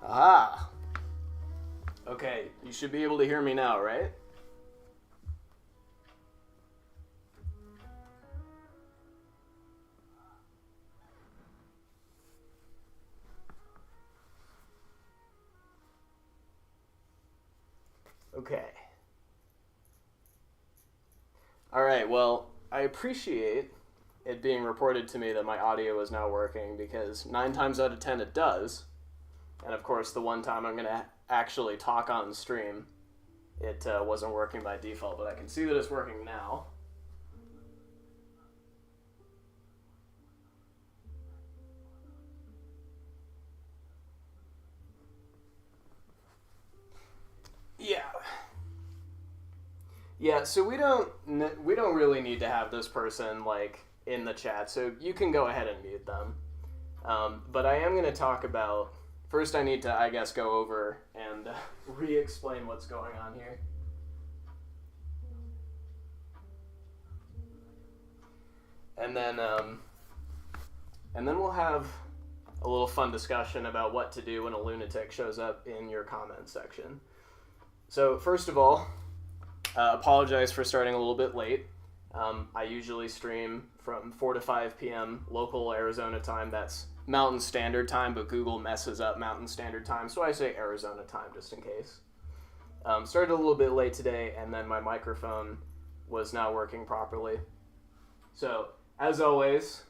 Aha! Okay, you should be able to hear me now, right? Okay. Alright, well, I appreciate it being reported to me that my audio is now working because 9 times out of 10 it does. And of course, the one time I'm going to actually talk on stream, it wasn't working by default, but I can see that it's working now. Yeah, so we don't really need to have this person like in the chat, so you can go ahead and mute them. But I am going to talk about, first I need to, I guess, go over and re-explain what's going on here. And then we'll have a little fun discussion about what to do when a lunatic shows up in your comment section. So first of all, apologize for starting a little bit late. I usually stream from 4 to 5 p.m. local Arizona time. That's Mountain Standard Time, but Google messes up Mountain Standard Time, so I say Arizona time just in case. Started a little bit late today, and then my microphone was not working properly. So, as always,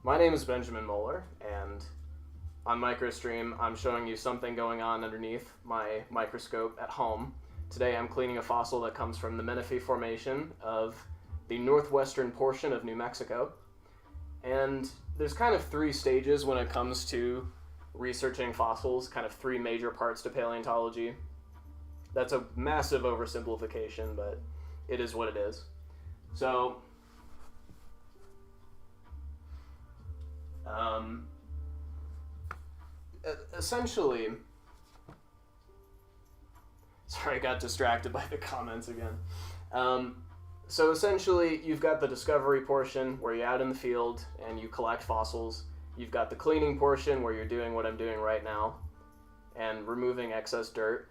my name is Benjamin Moeller, and on Microstream, I'm showing you something going on underneath my microscope at home. Today I'm cleaning a fossil that comes from the Menefee Formation of the northwestern portion of New Mexico. And there's kind of 3 stages when it comes to researching fossils, kind of 3 major parts to paleontology. That's a massive oversimplification, but it is what it is. So, essentially, sorry, I got distracted by the comments again. So essentially, you've got the discovery portion where you're out in the field and you collect fossils. You've got the cleaning portion where you're doing what I'm doing right now and removing excess dirt.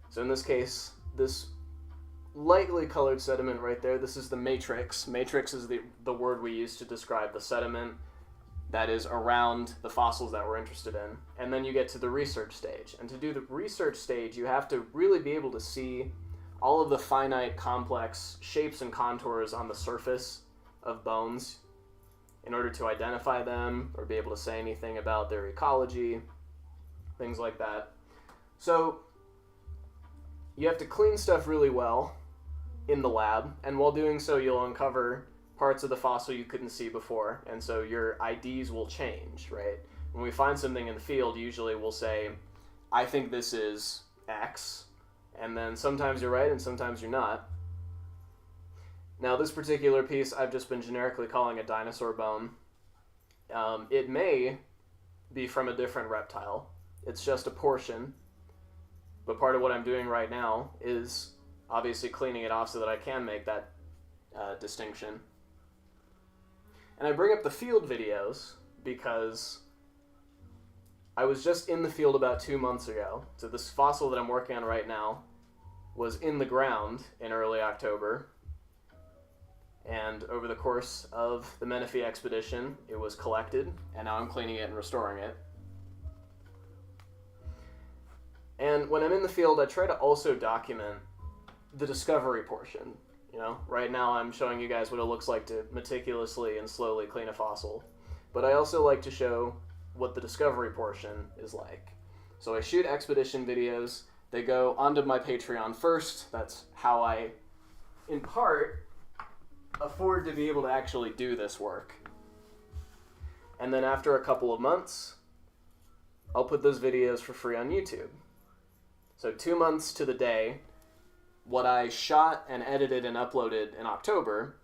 So in this case, this lightly colored sediment right there, this is the matrix. Matrix is the word we use to describe the sediment that is around the fossils that we're interested in. And then you get to the research stage. And to do the research stage, you have to really be able to see all of the finite, complex shapes and contours on the surface of bones in order to identify them or be able to say anything about their ecology, things like that. So you have to clean stuff really well in the lab, and while doing so, you'll uncover parts of the fossil you couldn't see before, and so your IDs will change, right? When we find something in the field, usually we'll say, I think this is X, and then sometimes you're right and sometimes you're not. Now this particular piece I've just been generically calling a dinosaur bone. It may be from a different reptile. It's just a portion, but part of what I'm doing right now is obviously cleaning it off so that I can make that distinction. And I bring up the field videos because I was just in the field about 2 months ago. So this fossil that I'm working on right now was in the ground in early October. And over the course of the Menefee expedition, it was collected, and now I'm cleaning it and restoring it. And when I'm in the field, I try to also document the discovery portion. You know, right now I'm showing you guys what it looks like to meticulously and slowly clean a fossil. But I also like to show what the discovery portion is like. So I shoot expedition videos. They go onto my Patreon first. That's how I, in part, afford to be able to actually do this work. And then after a couple of months, I'll put those videos for free on YouTube. So 2 months to the day, what I shot and edited and uploaded in October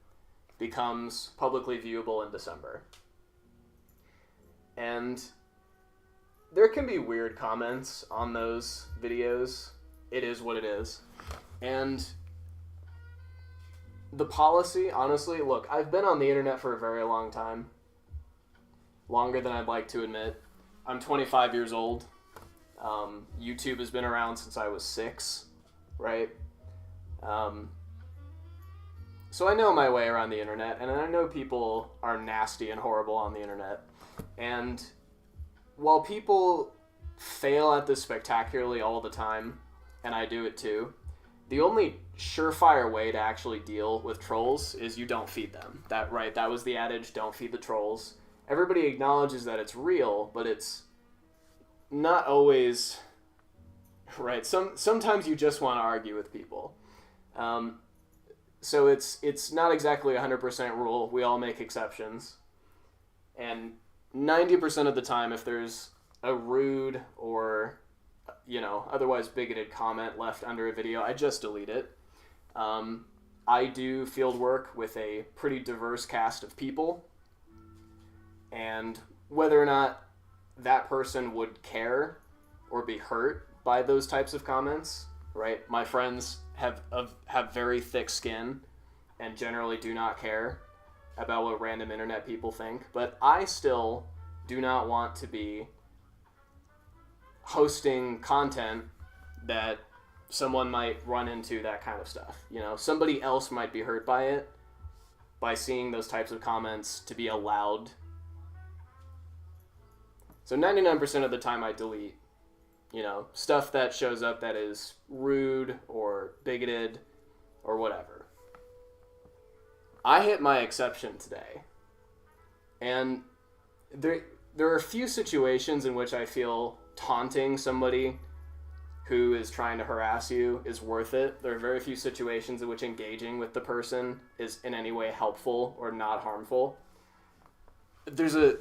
becomes publicly viewable in December. And there can be weird comments on those videos. It is what it is. And the policy, honestly, look, I've been on the internet for a very long time. Longer than I'd like to admit. I'm 25 years old. YouTube has been around since I was 6, right? So I know my way around the internet, and I know people are nasty and horrible on the internet. And while people fail at this spectacularly all the time, and I do it too, the only surefire way to actually deal with trolls is you don't feed them. That was the adage, don't feed the trolls. Everybody acknowledges that it's real, but it's not always right. Sometimes you just want to argue with people. So it's not exactly a 100% rule. We all make exceptions. And 90% of the time, if there's a rude or, otherwise bigoted comment left under a video, I just delete it. I do field work with a pretty diverse cast of people. And whether or not that person would care or be hurt by those types of comments, right? My friends have very thick skin and generally do not care about what random internet people think, but I still do not want to be hosting content that someone might run into that kind of stuff. Somebody else might be hurt by it, by seeing those types of comments to be allowed. So 99% of the time I delete, stuff that shows up that is rude or bigoted or whatever. I hit my exception today. And there are a few situations in which I feel taunting somebody who is trying to harass you is worth it. There are very few situations in which engaging with the person is in any way helpful or not harmful. There's a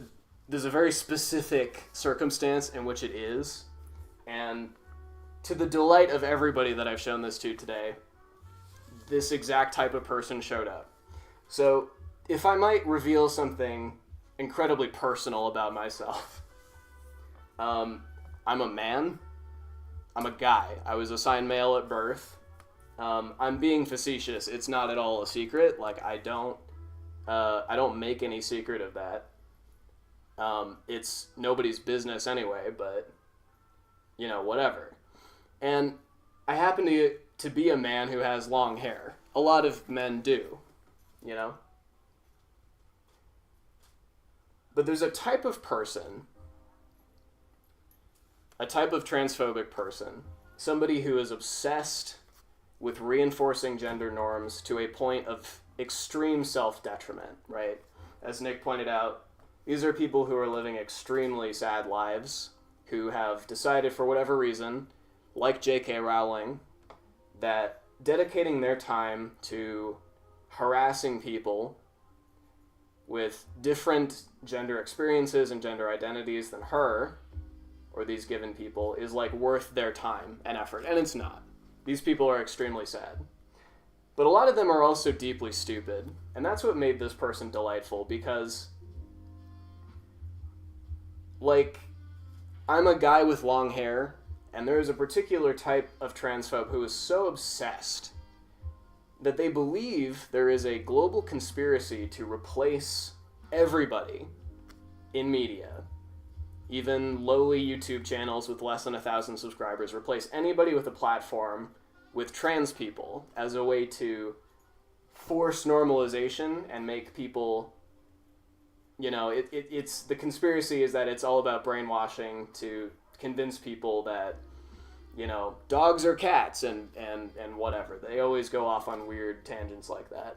very specific circumstance in which it is, and to the delight of everybody that I've shown this to today, this exact type of person showed up. So, if I might reveal something incredibly personal about myself, I'm a man. I'm a guy. I was assigned male at birth. I'm being facetious. It's not at all a secret. Like, I don't make any secret of that. It's nobody's business anyway, but, whatever. And I happen to be a man who has long hair. A lot of men do, But there's a type of person, a type of transphobic person, somebody who is obsessed with reinforcing gender norms to a point of extreme self-detriment, right? As Nick pointed out, these are people who are living extremely sad lives, who have decided for whatever reason, like J.K. Rowling, that dedicating their time to harassing people with different gender experiences and gender identities than her, or these given people, is like worth their time and effort. And it's not. These people are extremely sad. But a lot of them are also deeply stupid. And that's what made this person delightful, because I'm a guy with long hair, and there is a particular type of transphobe who is so obsessed that they believe there is a global conspiracy to replace everybody in media, even lowly YouTube channels with less than 1,000 subscribers, replace anybody with a platform with trans people as a way to force normalization and make people, it's the conspiracy is that it's all about brainwashing to convince people that, dogs are cats and whatever. They always go off on weird tangents like that.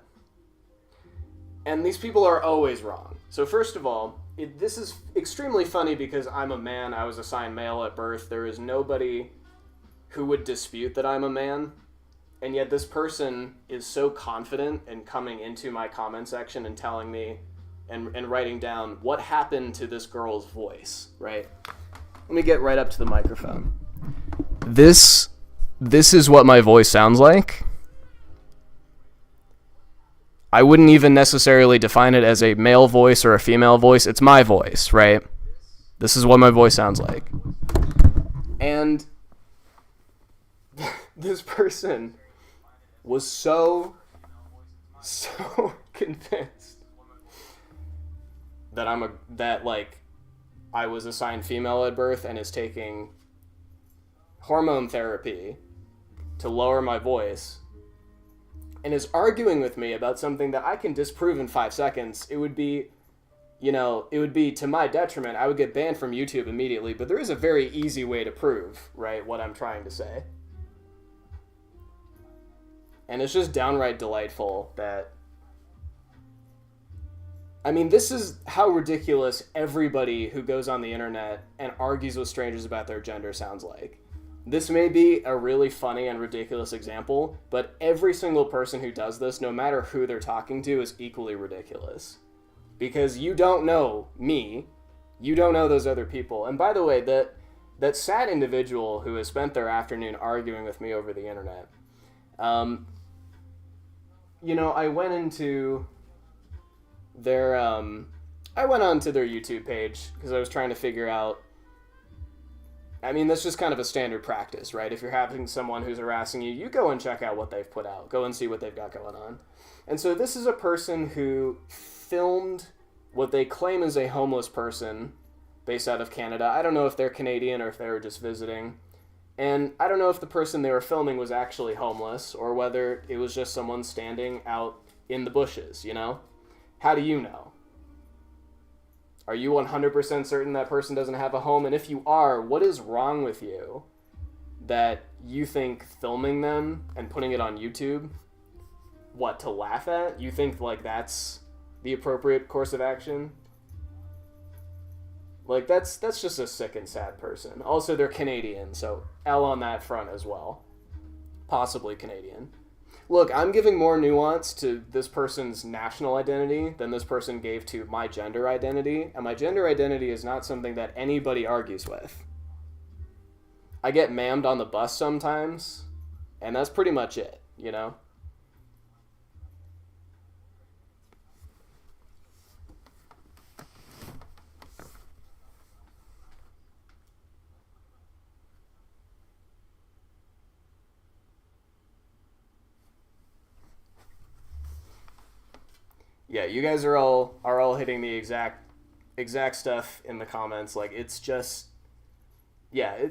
And these people are always wrong. So first of all, this is extremely funny because I'm a man. I was assigned male at birth. There is nobody who would dispute that I'm a man. And yet this person is so confident in coming into my comment section and telling me and writing down what happened to this girl's voice, right? Let me get right up to the microphone. This is what my voice sounds like. I wouldn't even necessarily define it as a male voice or a female voice. It's my voice, right? This is what my voice sounds like. And this person was so convinced that I was assigned female at birth and is taking hormone therapy to lower my voice and is arguing with me about something that I can disprove in 5 seconds, it would be, it would be to my detriment. I would get banned from YouTube immediately, but there is a very easy way to prove, right, what I'm trying to say. And it's just downright delightful that... I mean, this is how ridiculous everybody who goes on the internet and argues with strangers about their gender sounds like. This may be a really funny and ridiculous example, but every single person who does this, no matter who they're talking to, is equally ridiculous. Because you don't know me, you don't know those other people. And by the way, that sad individual who has spent their afternoon arguing with me over the internet, I went into their, I went onto their YouTube page because I was trying to figure out, I mean, that's just kind of a standard practice, right? If you're having someone who's harassing you, you go and check out what they've put out. Go and see what they've got going on. And so this is a person who filmed what they claim is a homeless person based out of Canada. I don't know if they're Canadian or if they were just visiting. And I don't know if the person they were filming was actually homeless or whether it was just someone standing out in the bushes, How do you know? Are you 100% certain that person doesn't have a home? And if you are, what is wrong with you that you think filming them and putting it on YouTube, to laugh at? You think, that's the appropriate course of action? That's just a sick and sad person. Also, they're Canadian, so L on that front as well. Possibly Canadian. Look, I'm giving more nuance to this person's national identity than this person gave to my gender identity, and my gender identity is not something that anybody argues with. I get mammed on the bus sometimes, and that's pretty much it, Yeah, you guys are all hitting the exact stuff in the comments. It's just, yeah,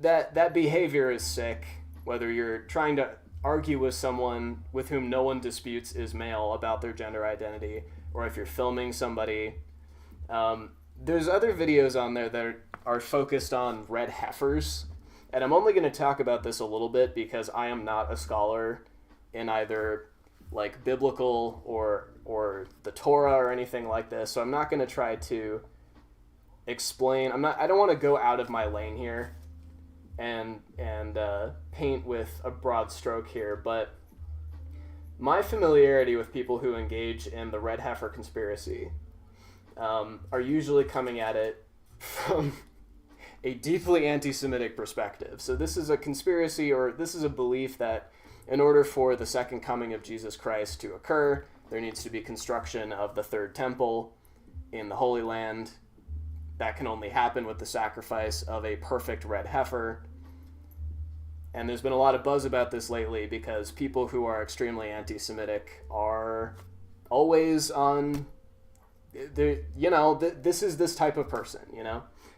that behavior is sick. Whether you're trying to argue with someone with whom no one disputes is male about their gender identity, or if you're filming somebody. There's other videos on there that are focused on red heifers, and I'm only going to talk about this a little bit because I am not a scholar in either biblical or the Torah or anything like this, so I'm not going to try to explain. I don't want to go out of my lane here and paint with a broad stroke here, but my familiarity with people who engage in the red heifer conspiracy are usually coming at it from a deeply anti-Semitic perspective. So this is a conspiracy, or this is a belief that in order for the second coming of Jesus Christ to occur, there needs to be construction of the third temple in the Holy Land. That can only happen with the sacrifice of a perfect red heifer. And there's been a lot of buzz about this lately because people who are extremely anti-Semitic are always on, this is this type of person,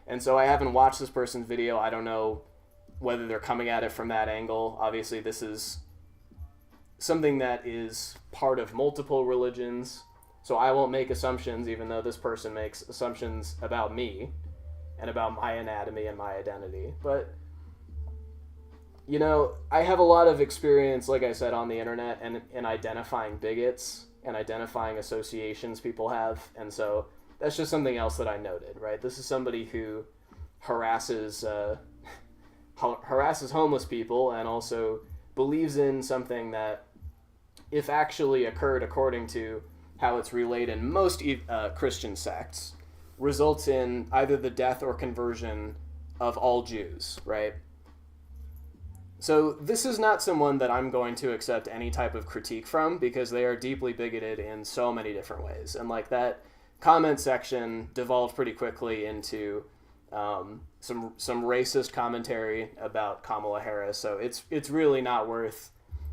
And so I haven't watched this person's video. I don't know whether they're coming at it from that angle. Obviously, this is something that is part of multiple religions, so I won't make assumptions, even though this person makes assumptions about me and about my anatomy and my identity. But, I have a lot of experience, like I said, on the internet and in identifying bigots and identifying associations people have, and so that's just something else that I noted, right? This is somebody who harasses homeless people and also believes in something that, if actually occurred according to how it's relayed in most Christian sects, results in either the death or conversion of all Jews, right? So this is not someone that I'm going to accept any type of critique from because they are deeply bigoted in so many different ways. And that comment section devolved pretty quickly into some racist commentary about Kamala Harris. So it's really not worth.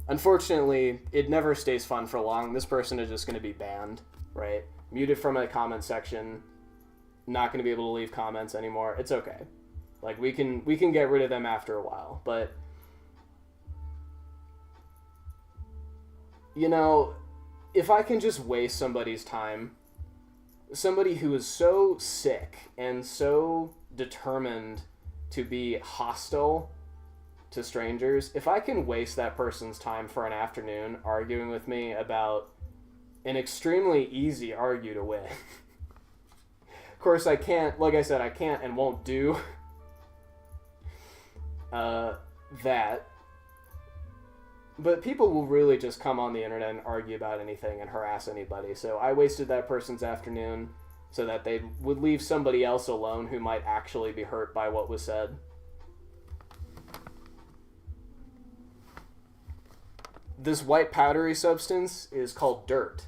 Unfortunately, it never stays fun for long. This person is just going to be banned, right? Muted from a comment section. Not going to be able to leave comments anymore. It's okay. Like, we can get rid of them after a while, but you know, if I can just waste somebody's time, somebody who is so sick and so determined to be hostile to strangers, if I can waste that person's time for an afternoon arguing with me about an extremely easy argue to win. Of course, I can't, like I said, I can't and won't do that. But people will really just come on the internet and argue about anything and harass anybody. So I wasted that person's afternoon so that they would leave somebody else alone who might actually be hurt by what was said. This white powdery substance is called dirt.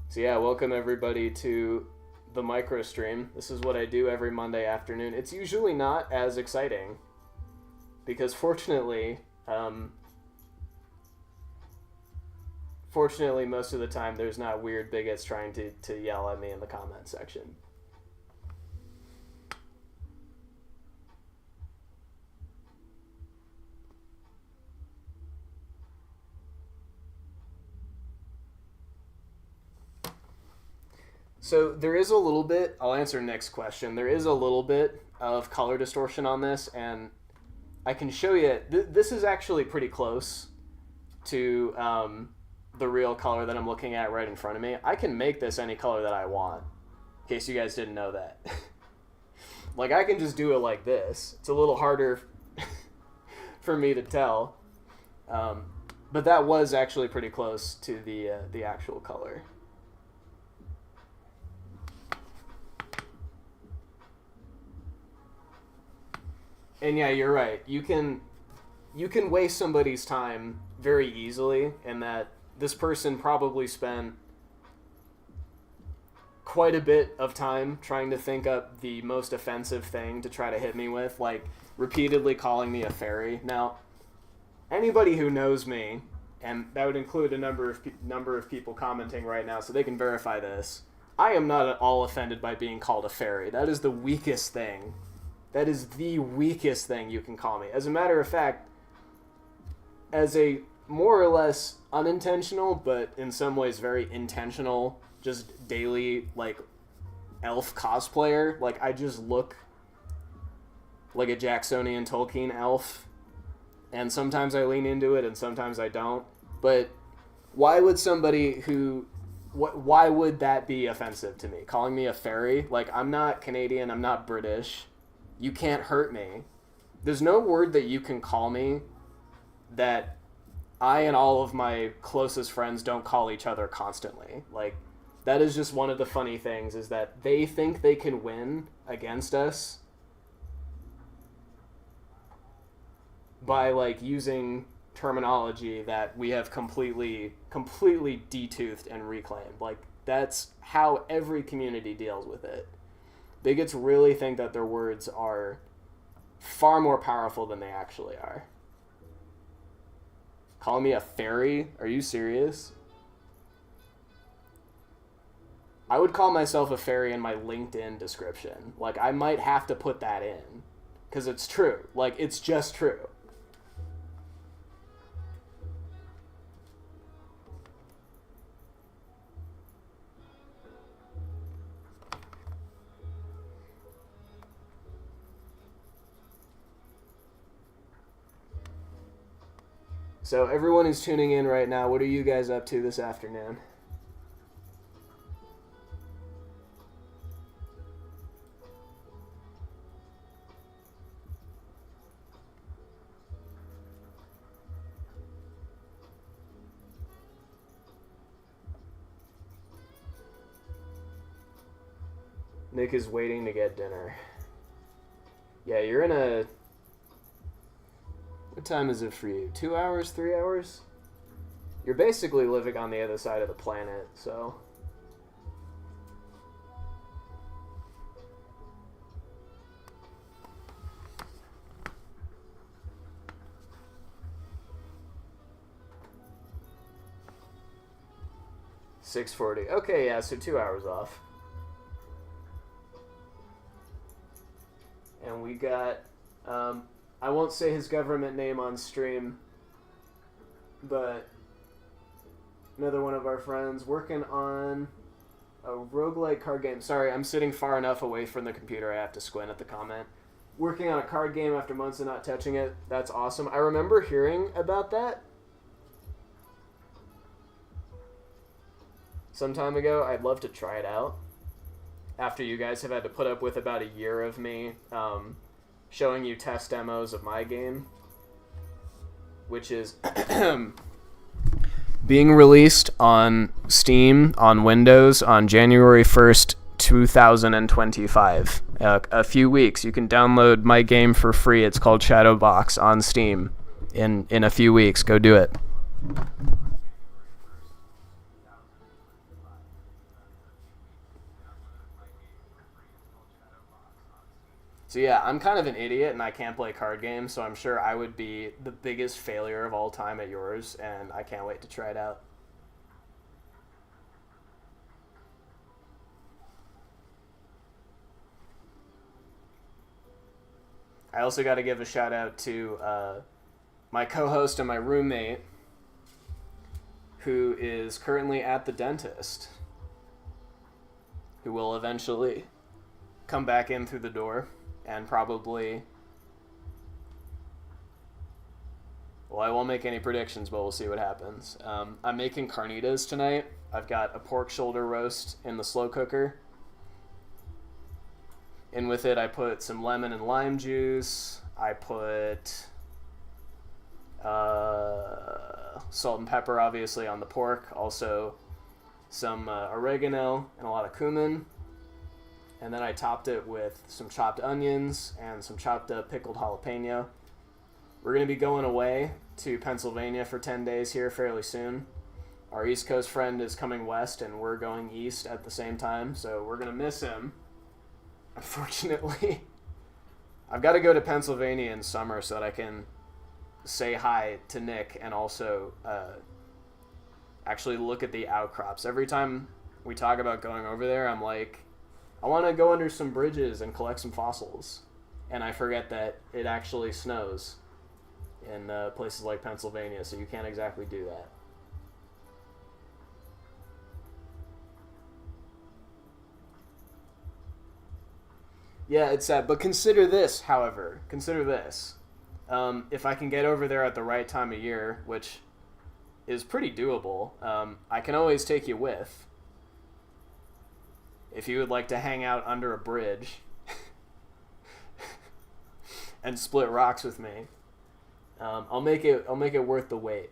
So yeah, welcome everybody to the Microstream. This is what I do every Monday afternoon. It's usually not as exciting because fortunately most of the time there's not weird bigots trying to yell at me in the comment section. So there is a little bit, I'll answer next question, there is a little bit of color distortion on this, and I can show you, this is actually pretty close to the real color that I'm looking at right in front of me. I can make this any color that I want, in case you guys didn't know that. Like, I can just do it like this. It's a little harder for me to tell, but that was actually pretty close to the actual color. And yeah, you're right. You can waste somebody's time very easily, in that this person probably spent quite a bit of time trying to think up the most offensive thing to try to hit me with, like repeatedly calling me a fairy. Now, anybody who knows me, and that would include a number of people commenting right now, so they can verify this, I am not at all offended by being called a fairy. That is the weakest thing. That is the weakest thing you can call me. As a matter of fact, as a more or less unintentional, but in some ways very intentional, just daily, like, elf cosplayer, like, I just look like a Jacksonian Tolkien elf, and sometimes I lean into it and sometimes I don't. But why would somebody who... why would that be offensive to me? Calling me a fairy? Like, I'm not Canadian, I'm not British. You can't hurt me. There's no word that you can call me that I and all of my closest friends don't call each other constantly. Like, that is just one of the funny things, is that they think they can win against us by, like, using terminology that we have completely detoothed and reclaimed. Like, that's how every community deals with it. Bigots really think that their words are far more powerful than they actually are. Calling me a fairy? Are you serious? I would call myself a fairy in my LinkedIn description. Like, I might have to put that in, because it's true. Like, it's just true. So everyone who's tuning in right now, what are you guys up to this afternoon? Nick is waiting to get dinner. Yeah, you're in a... What time is it for you? 2 hours? 3 hours? You're basically living on the other side of the planet, so... $6.40. Okay, yeah, so 2 hours off. And we got, I won't say his government name on stream, but another one of our friends working on a roguelike card game. Sorry, I'm sitting far enough away from the computer I have to squint at the comment. Working on a card game after months of not touching it. That's awesome. I remember hearing about that some time ago. I'd love to try it out after you guys have had to put up with about a year of me showing you test demos of my game, which is being released on Steam on Windows on January 1st, 2025. A few weeks. You can download my game for free. It's called Shadowbox on Steam in a few weeks. Go do it. So yeah, I'm kind of an idiot and I can't play card games, so I'm sure I would be the biggest failure of all time at yours, and I can't wait to try it out. I also got to give a shout out to my co-host and my roommate, who is currently at the dentist, who will eventually come back in through the door. And probably... Well, I won't make any predictions, but we'll see what happens. I'm making carnitas tonight. I've got a pork shoulder roast in the slow cooker. In with it, I put some lemon and lime juice. I put salt and pepper, obviously, on the pork. Also, some oregano and a lot of cumin. And then I topped it with some chopped onions and some chopped up pickled jalapeno. We're going to be going away to Pennsylvania for 10 days here fairly soon. Our East Coast friend is coming west and we're going east at the same time, so we're going to miss him. Unfortunately, I've got to go to Pennsylvania in summer so that I can say hi to Nick and also actually look at the outcrops. Every time we talk about going over there, I'm like, I want to go under some bridges and collect some fossils. And I forget that it actually snows in places like Pennsylvania, so you can't exactly do that. Yeah, it's sad. But consider this, however. Consider this. If I can get over there at the right time of year, which is pretty doable, I can always take you with. If you would like to hang out under a bridge and split rocks with me, I'll make it worth the wait.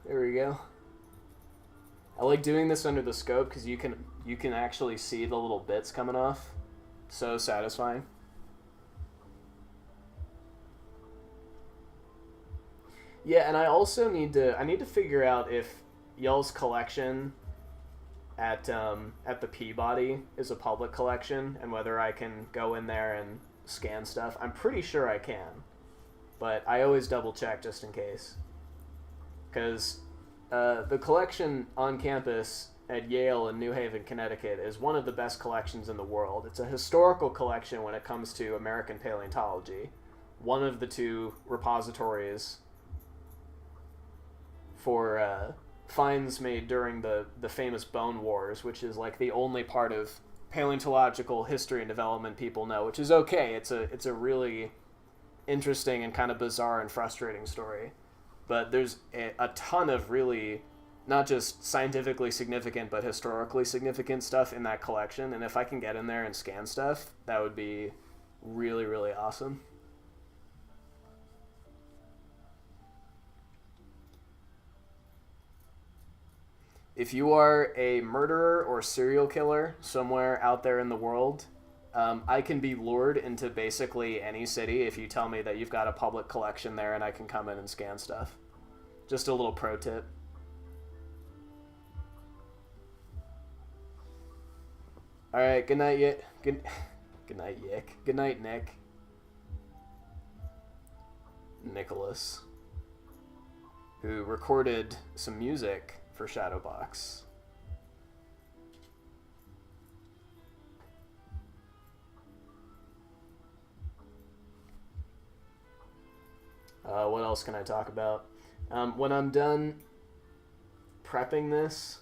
There we go. I like doing this under the scope because you can actually see the little bits coming off. So satisfying. Yeah, and I also need to figure out if y'all's collection at the Peabody is a public collection and whether I can go in there and scan stuff. I'm pretty sure I can, but I always double check just in case. Because the collection on campus at Yale in New Haven, Connecticut is one of the best collections in the world. It's a historical collection when it comes to American paleontology. One of the two repositories for finds made during the famous Bone Wars, which is like the only part of paleontological history and development people know, which is okay. It's a really interesting and kind of bizarre and frustrating story. But there's a ton of really not just scientifically significant, but historically significant stuff in that collection. And if I can get in there and scan stuff, that would be really, really awesome. If you are a murderer or serial killer somewhere out there in the world, I can be lured into basically any city if you tell me that you've got a public collection there and I can come in and scan stuff. Just a little pro tip. All right, good night, good night, Yick. Good night, Nick. Nicholas, who recorded some music for Shadowbox. What else can I talk about? When I'm done prepping this,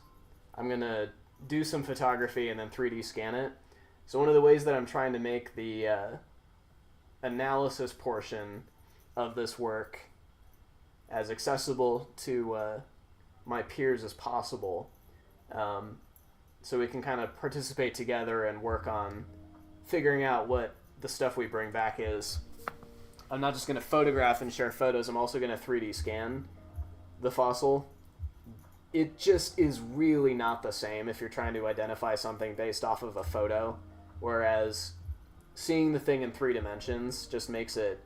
I'm gonna do some photography and then 3D scan it. So one of the ways that I'm trying to make the analysis portion of this work as accessible to my peers as possible, so we can kind of participate together and work on figuring out what the stuff we bring back is. I'm not just going to photograph and share photos, I'm also going to 3D scan the fossil. It just is really not the same if you're trying to identify something based off of a photo, whereas seeing the thing in 3 dimensions just makes it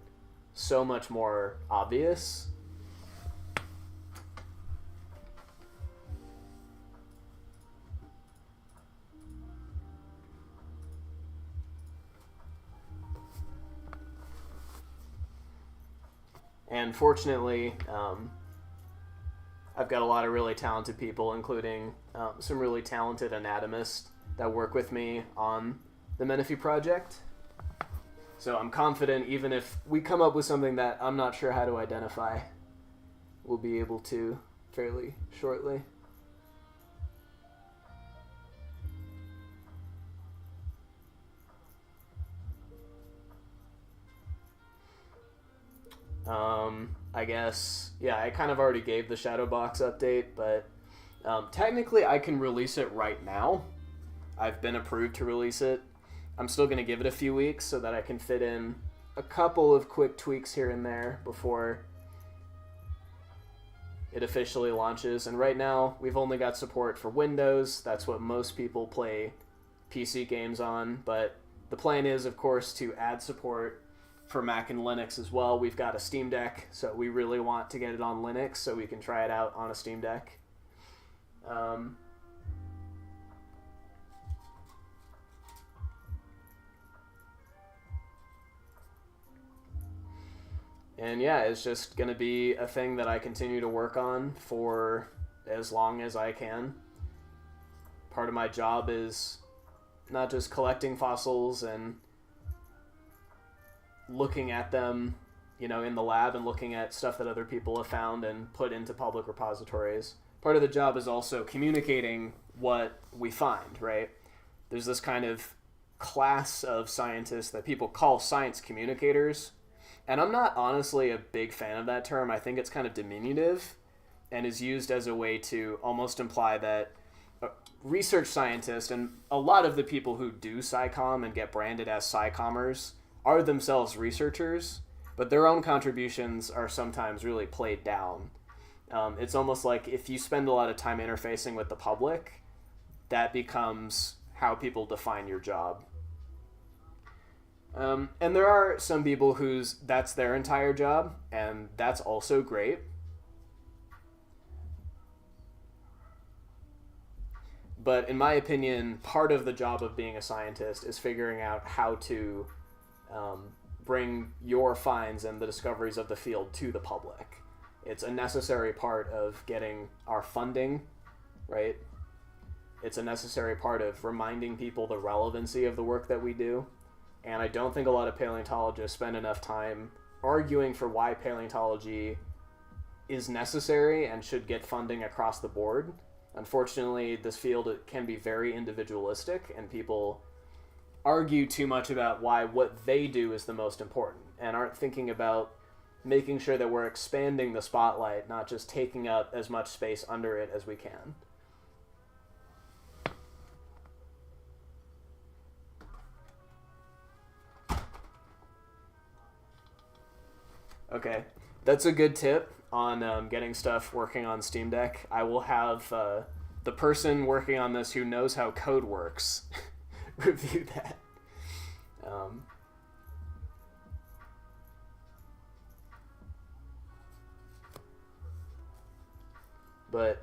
so much more obvious. And fortunately, I've got a lot of really talented people, including some really talented anatomists that work with me on the Menefee project. So I'm confident even if we come up with something that I'm not sure how to identify, we'll be able to fairly shortly. I guess, yeah, I kind of already gave the Shadowbox update, but technically I can release it right now. I've been approved to release it. I'm still going to give it a few weeks so that I can fit in a couple of quick tweaks here and there before it officially launches. And right now, we've only got support for Windows. That's what most people play PC games on. But the plan is, of course, to add support for Mac and Linux as well. We've got a Steam Deck, so we really want to get it on Linux so we can try it out on a Steam Deck. And yeah, it's just going to be a thing that I continue to work on for as long as I can. Part of my job is not just collecting fossils and looking at them, you know, in the lab and looking at stuff that other people have found and put into public repositories. Part of the job is also communicating what we find, right? There's this kind of class of scientists that people call science communicators. And I'm not honestly a big fan of that term. I think it's kind of diminutive and is used as a way to almost imply that research scientists and a lot of the people who do SciComm and get branded as SciCommers are themselves researchers, but their own contributions are sometimes really played down. It's almost like if you spend a lot of time interfacing with the public, that becomes how people define your job. And there are some people whose that's their entire job, and that's also great. But in my opinion, part of the job of being a scientist is figuring out how to bring your finds and the discoveries of the field to the public. It's a necessary part of getting our funding, right? It's a necessary part of reminding people the relevancy of the work that we do. And I don't think a lot of paleontologists spend enough time arguing for why paleontology is necessary and should get funding across the board. Unfortunately, this field can be very individualistic, and people argue too much about why what they do is the most important and aren't thinking about making sure that we're expanding the spotlight, not just taking up as much space under it as we can. Okay, that's a good tip on getting stuff working on Steam Deck. I will have the person working on this who knows how code works review that. But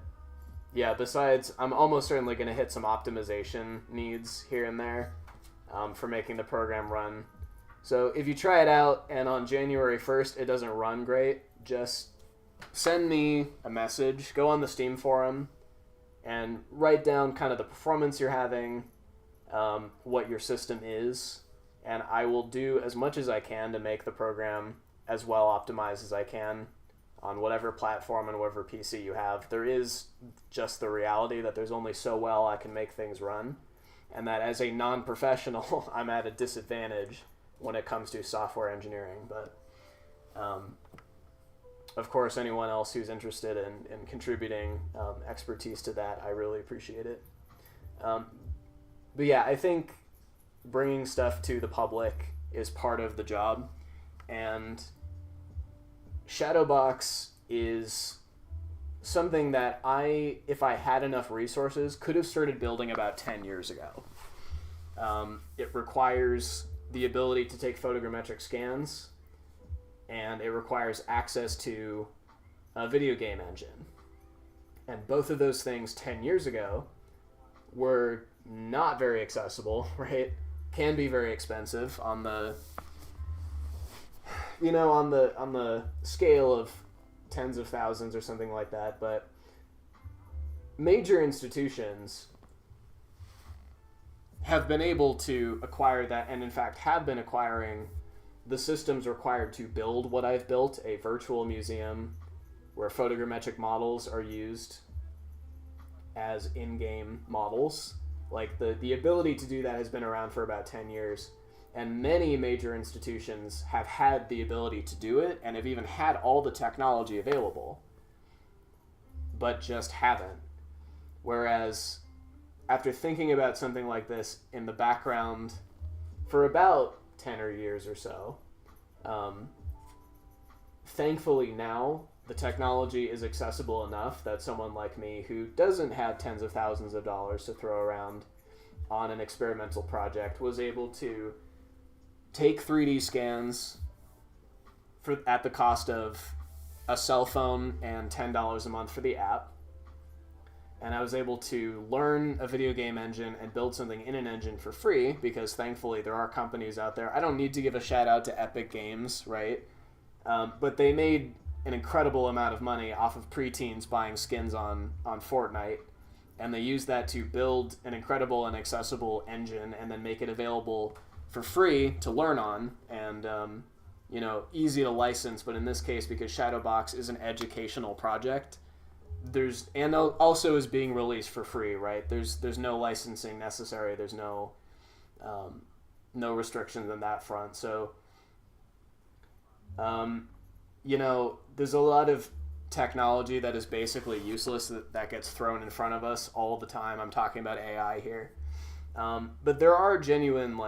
yeah, besides, I'm almost certainly going to hit some optimization needs here and there for making the program run. So if you try it out and on January 1st it doesn't run great, just send me a message, go on the Steam forum, and write down kind of the performance you're having, what your system is, and I will do as much as I can to make the program as well optimized as I can on whatever platform and whatever PC you have. There is just the reality that there's only so well I can make things run, and that as a non-professional, I'm at a disadvantage when it comes to software engineering. But of course, anyone else who's interested in contributing expertise to that, I really appreciate it. But yeah, I think bringing stuff to the public is part of the job, and Shadowbox is something that if I had enough resources, could have started building about 10 years ago. It requires the ability to take photogrammetric scans, and it requires access to a video game engine. And both of those things 10 years ago were not very accessible, right? Can be very expensive on the on the scale of tens of thousands or something like that. But major institutions have been able to acquire that, and in fact have been acquiring the systems required to build what I've built, a virtual museum where photogrammetric models are used as in-game models. Like the ability to do that has been around for about 10 years. And many major institutions have had the ability to do it and have even had all the technology available, but just haven't. Whereas after thinking about something like this in the background for about 10 years or so, thankfully now the technology is accessible enough that someone like me who doesn't have tens of thousands of dollars to throw around on an experimental project was able to take 3D scans at the cost of a cell phone and $10 a month for the app. And I was able to learn a video game engine and build something in an engine for free, because thankfully there are companies out there. I don't need to give a shout out to Epic Games, right? But they made an incredible amount of money off of preteens buying skins on Fortnite. And they used that to build an incredible and accessible engine and then make it available for free to learn on, and easy to license. But in this case, because Shadowbox is an educational project, and also is being released for free, right? There's no licensing necessary. There's no restrictions on that front. So there's a lot of technology that is basically useless that gets thrown in front of us all the time. I'm talking about AI here, but there are genuine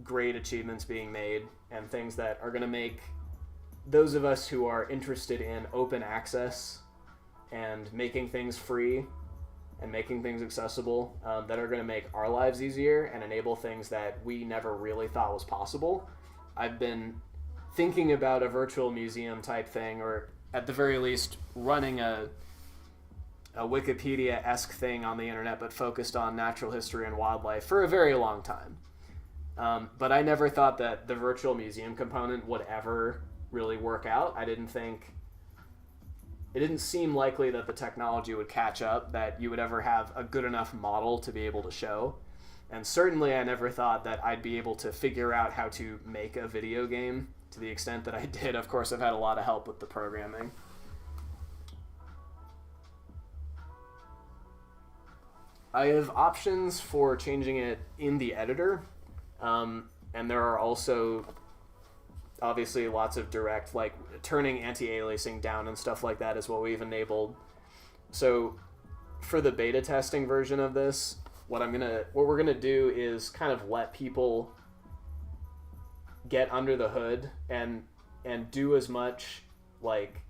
great achievements being made and things that are going to make those of us who are interested in open access and making things free and making things accessible, that are going to make our lives easier and enable things that we never really thought was possible. I've been thinking about a virtual museum type thing, or at the very least running a Wikipedia-esque thing on the internet but focused on natural history and wildlife for a very long time. But I never thought that the virtual museum component would ever really work out. It didn't seem likely that the technology would catch up, that you would ever have a good enough model to be able to show. And certainly I never thought that I'd be able to figure out how to make a video game to the extent that I did. Of course, I've had a lot of help with the programming. I have options for changing it in the editor. And there are also obviously lots of direct, like turning anti-aliasing down and stuff like that is what we've enabled. So for the beta testing version of this, what we're gonna do is kind of let people get under the hood and do as much like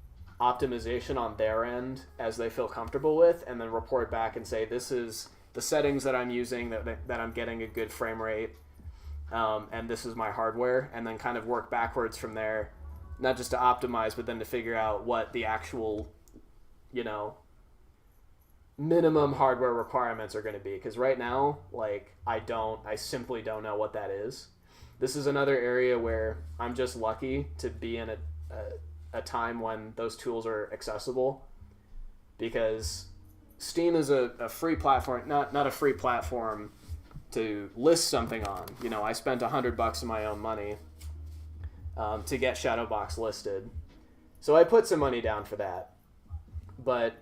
optimization on their end as they feel comfortable with, and then report back and say, this is the settings that I'm using that I'm getting a good frame rate, and this is my hardware, and then kind of work backwards from there, not just to optimize, but then to figure out what the actual, minimum hardware requirements are going to be. Because right now, like, I simply don't know what that is. This is another area where I'm just lucky to be in a time when those tools are accessible, because Steam is a free platform, not a free platform to list something on. I spent $100 of my own money to get Shadowbox listed, so I put some money down for that. But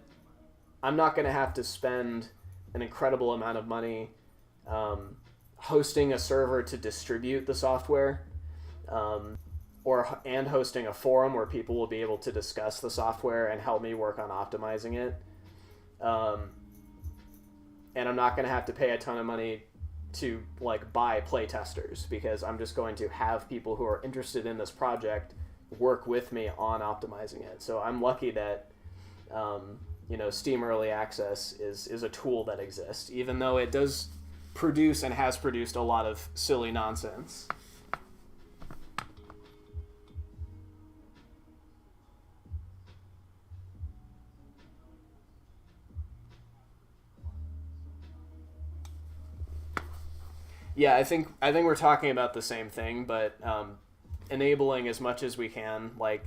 I'm not going to have to spend an incredible amount of money hosting a server to distribute the software, and hosting a forum where people will be able to discuss the software and help me work on optimizing it. And I'm not going to have to pay a ton of money to like buy playtesters, because I'm just going to have people who are interested in this project work with me on optimizing it. So I'm lucky that Steam Early Access is a tool that exists, even though it does produce and has produced a lot of silly nonsense. Yeah, I think we're talking about the same thing, but enabling as much as we can. Like,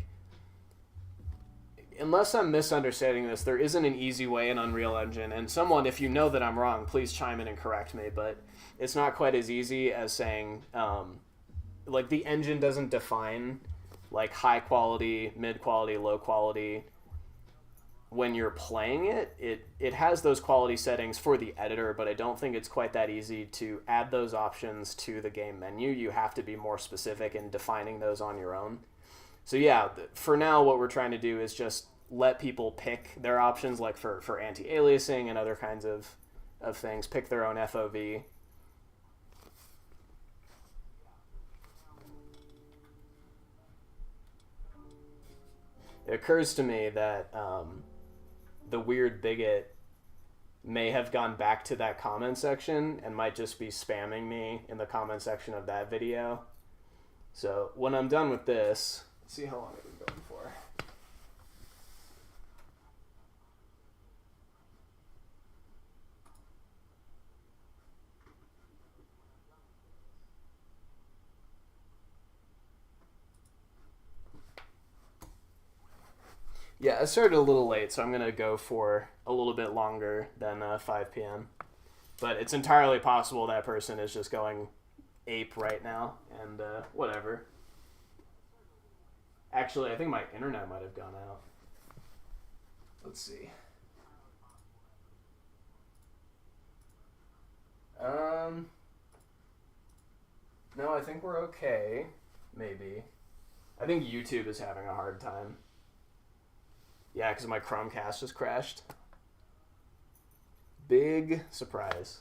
unless I'm misunderstanding this, there isn't an easy way in Unreal Engine. And someone, if you know that I'm wrong, please chime in and correct me. But it's not quite as easy as saying, like, the engine doesn't define like high quality, mid quality, low quality. When you're playing it has those quality settings for the editor, but I don't think it's quite that easy to add those options to the game menu. You have to be more specific in defining those on your own. So yeah, for now, what we're trying to do is just let people pick their options, like for anti-aliasing and other kinds of things, pick their own FOV. It occurs to me that the weird bigot may have gone back to that comment section and might just be spamming me in the comment section of that video. So when I'm done with this, let's see how long I've been going for. Yeah, I started a little late, so I'm going to go for a little bit longer than 5 p.m. But it's entirely possible that person is just going ape right now, and whatever. Actually, I think my internet might have gone out. Let's see. No, I think we're okay. Maybe. I think YouTube is having a hard time. Yeah, because my Chromecast just crashed. Big surprise.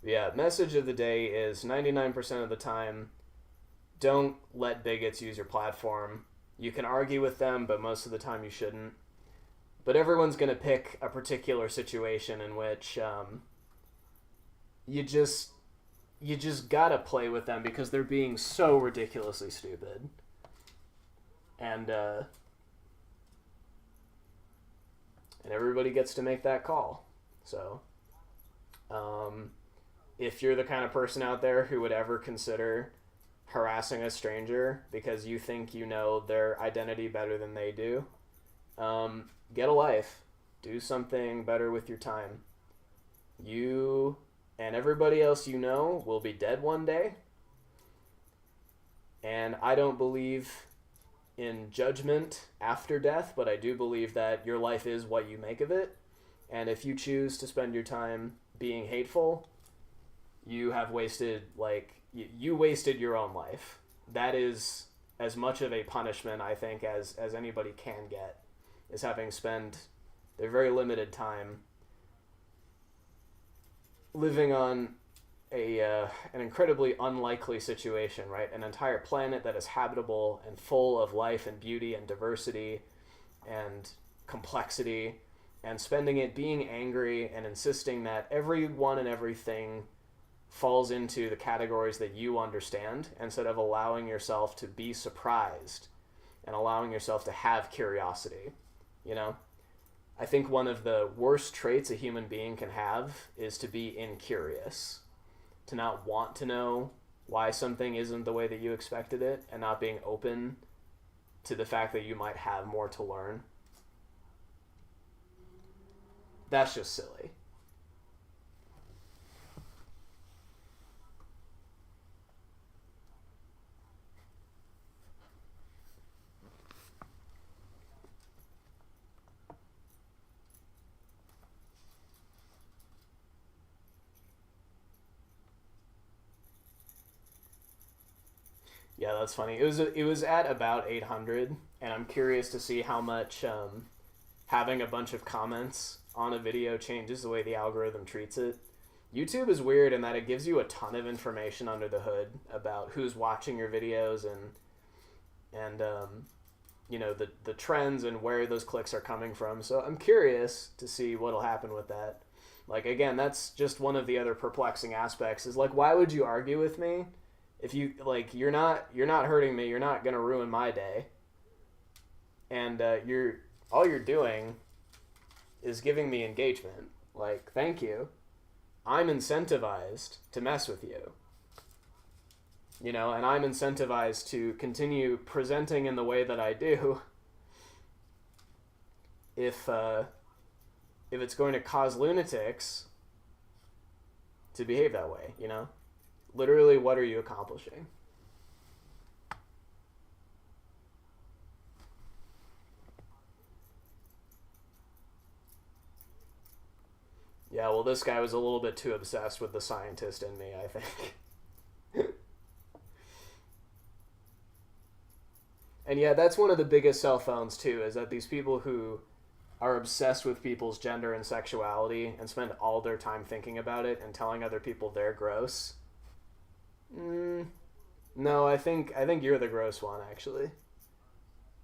Yeah, message of the day is 99% of the time, don't let bigots use your platform. You can argue with them, but most of the time you shouldn't. But everyone's going to pick a particular situation in which you just gotta play with them because they're being so ridiculously stupid. And everybody gets to make that call. So if you're the kind of person out there who would ever consider harassing a stranger because you think you know their identity better than they do, get a life. Do something better with your time. You and everybody else you know will be dead one day. And I don't believe in judgment after death, but I do believe that your life is what you make of it. And if you choose to spend your time being hateful, you have wasted, like, you wasted your own life. That is as much of a punishment, I think, as anybody can get, is having spent their very limited time living on an incredibly unlikely situation, right? An entire planet that is habitable and full of life and beauty and diversity and complexity, and spending it being angry and insisting that everyone and everything falls into the categories that you understand, instead of allowing yourself to be surprised and allowing yourself to have curiosity, you know? I think one of the worst traits a human being can have is to be incurious, to not want to know why something isn't the way that you expected it, and not being open to the fact that you might have more to learn. That's just silly. Yeah, that's funny. It was at about 800, and I'm curious to see how much having a bunch of comments on a video changes the way the algorithm treats it. YouTube is weird in that it gives you a ton of information under the hood about who's watching your videos and you know, the trends and where those clicks are coming from. So I'm curious to see what'll happen with that. Like, again, that's just one of the other perplexing aspects, is like, why would you argue with me if you, like, you're not hurting me, you're not gonna ruin my day, and all you're doing is giving me engagement. Like, thank you. I'm incentivized to mess with you, you know, and I'm incentivized to continue presenting in the way that I do if it's going to cause lunatics to behave that way, you know? Literally, what are you accomplishing? Yeah, well, this guy was a little bit too obsessed with the scientist in me, I think. And yeah, that's one of the biggest cell phones, too, is that these people who are obsessed with people's gender and sexuality and spend all their time thinking about it and telling other people they're gross. No, I think you're the gross one, actually.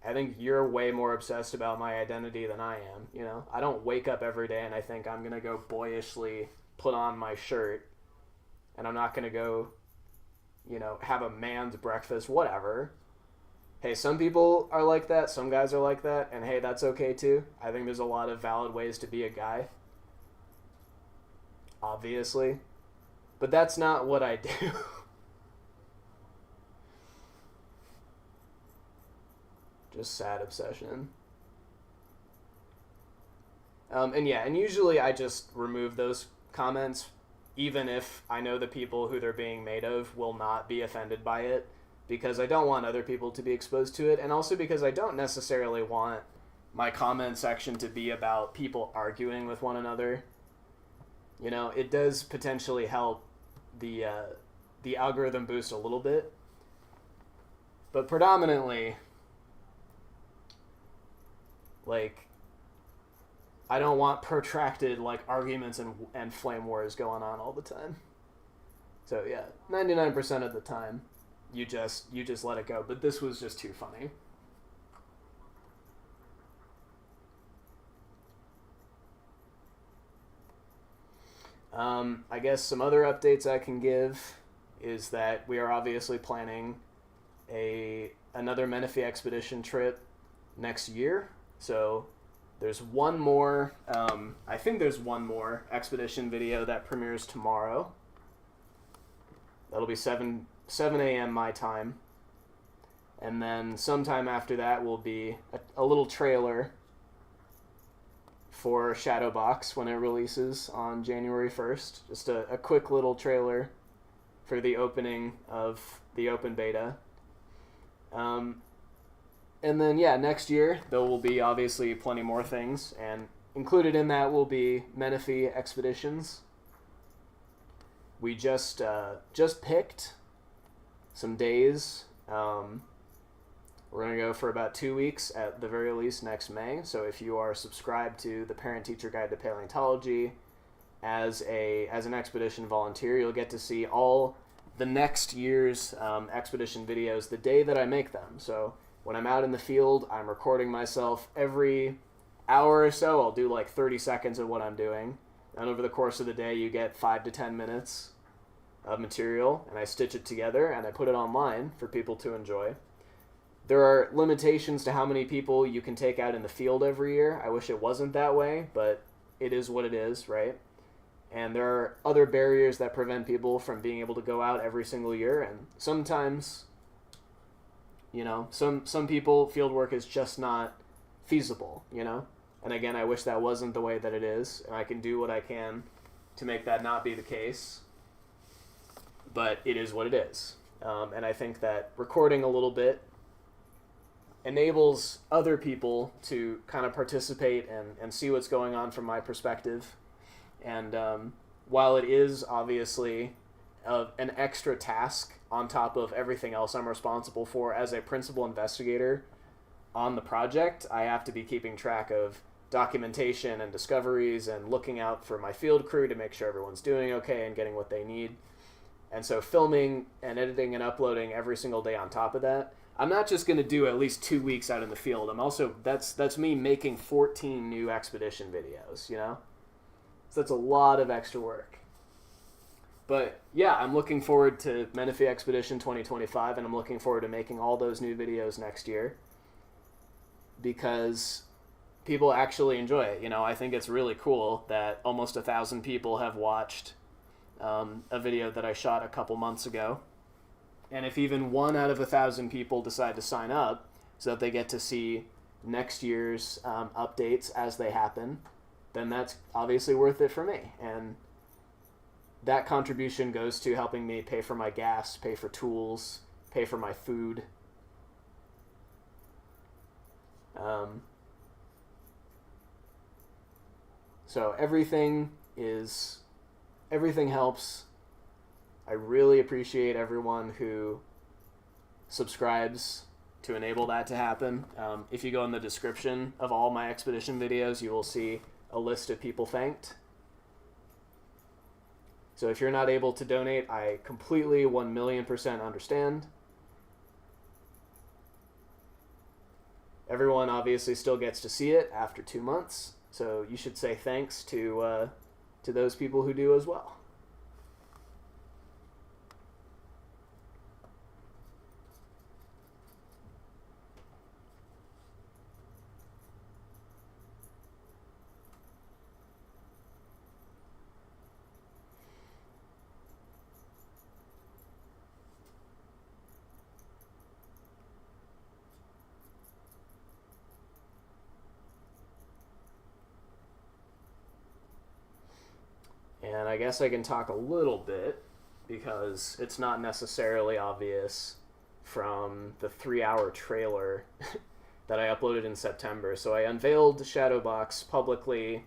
I think you're way more obsessed about my identity than I am, you know? I don't wake up every day and I think I'm going to go boyishly put on my shirt, and I'm not going to go, you know, have a man's breakfast, whatever. Hey, some people are like that, some guys are like that, and hey, that's okay too. I think there's a lot of valid ways to be a guy, obviously. But that's not what I do. Just sad obsession. And yeah, and usually I just remove those comments, even if I know the people who they're being made of will not be offended by it, because I don't want other people to be exposed to it, and also because I don't necessarily want my comment section to be about people arguing with one another. You know, it does potentially help the algorithm boost a little bit, but predominantly, like, I don't want protracted, like, arguments and flame wars going on all the time. So yeah, 99% of the time, you just let it go. But this was just too funny. I guess some other updates I can give is that we are obviously planning another Menefee expedition trip next year. So there's one more, I think there's one more expedition video that premieres tomorrow. That'll be 7 a.m. my time. And then sometime after that will be a little trailer for Shadowbox when it releases on January 1st. Just a quick little trailer for the opening of the open beta. And then, yeah, next year there will be obviously plenty more things, and included in that will be Menefee expeditions. We just picked some days. We're going to go for about 2 weeks at the very least next May. So if you are subscribed to the Parent Teacher Guide to Paleontology as an expedition volunteer, you'll get to see all the next year's expedition videos the day that I make them. So when I'm out in the field, I'm recording myself every hour or so. I'll do like 30 seconds of what I'm doing. And over the course of the day, you get 5 to 10 minutes of material, and I stitch it together and I put it online for people to enjoy. There are limitations to how many people you can take out in the field every year. I wish it wasn't that way, but it is what it is, right? And there are other barriers that prevent people from being able to go out every single year, and sometimes, you know, some people, field work is just not feasible, you know? And again, I wish that wasn't the way that it is, and I can do what I can to make that not be the case, but it is what it is. And I think that recording a little bit enables other people to kind of participate and see what's going on from my perspective. And while it is obviously an extra task on top of everything else I'm responsible for as a principal investigator on the project, I have to be keeping track of documentation and discoveries and looking out for my field crew to make sure everyone's doing okay and getting what they need. And so filming and editing and uploading every single day on top of that, I'm not just going to do at least 2 weeks out in the field. I'm also, that's me making 14 new expedition videos, you know? So that's a lot of extra work. But yeah, I'm looking forward to Menefee Expedition 2025, and I'm looking forward to making all those new videos next year because people actually enjoy it. You know, I think it's really cool that almost 1,000 people have watched a video that I shot a couple months ago. And if even 1 out of 1,000 people decide to sign up so that they get to see next year's updates as they happen, then that's obviously worth it for me. And that contribution goes to helping me pay for my gas, pay for tools, pay for my food. So everything helps. I really appreciate everyone who subscribes to enable that to happen. If you go in the description of all my expedition videos, you will see a list of people thanked. So if you're not able to donate, I completely 1,000,000% understand. Everyone obviously still gets to see it after 2 months, so you should say thanks to those people who do as well. And I guess I can talk a little bit because it's not necessarily obvious from the 3-hour trailer that I uploaded in September. So I unveiled Shadowbox publicly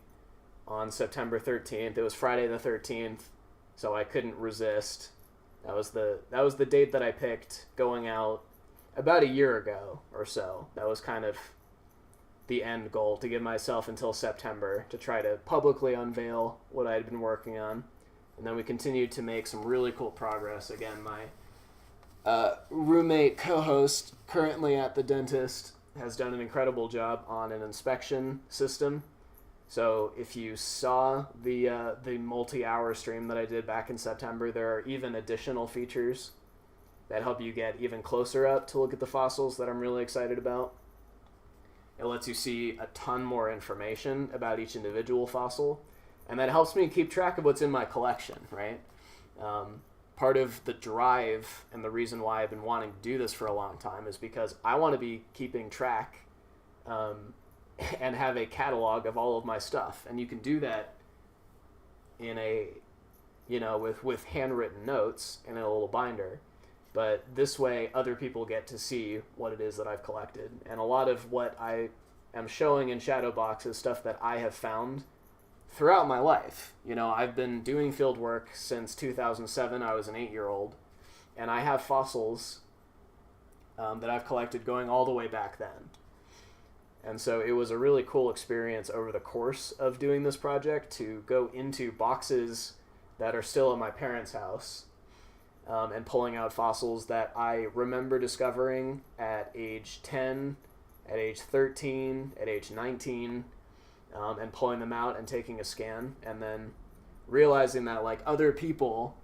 on September 13th. It was Friday the 13th, so I couldn't resist. That was the date that I picked going out about a year ago or so. That was kind of the end goal, to give myself until September to try to publicly unveil what I had been working on. And then we continued to make some really cool progress. Again, my roommate, co-host, currently at the dentist, has done an incredible job on an inspection system. So if you saw the multi-hour stream that I did back in September, there are even additional features that help you get even closer up to look at the fossils that I'm really excited about. It lets you see a ton more information about each individual fossil, and that helps me keep track of what's in my collection, right? Part of the drive and the reason why I've been wanting to do this for a long time is because I want to be keeping track and have a catalog of all of my stuff. And you can do that in with handwritten notes in a little binder. But this way, other people get to see what it is that I've collected. And a lot of what I am showing in Shadowbox is stuff that I have found throughout my life. I've been doing field work since 2007. I was an 8-year-old. And I have fossils that I've collected going all the way back then. And so it was a really cool experience over the course of doing this project to go into boxes that are still at my parents' house and pulling out fossils that I remember discovering at age 10, at age 13, at age 19, and pulling them out and taking a scan, and then realizing that, like, other people,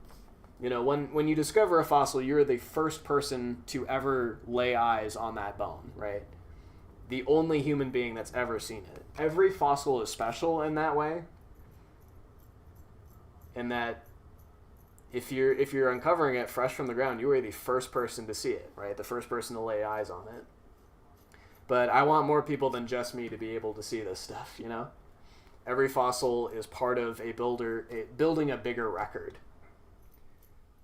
when you discover a fossil, you're the first person to ever lay eyes on that bone, right? The only human being that's ever seen it. Every fossil is special in that way, in that if you're uncovering it fresh from the ground, you are the first person to see it, right? The first person to lay eyes on it. But I want more people than just me to be able to see this stuff, Every fossil is part of building a bigger record.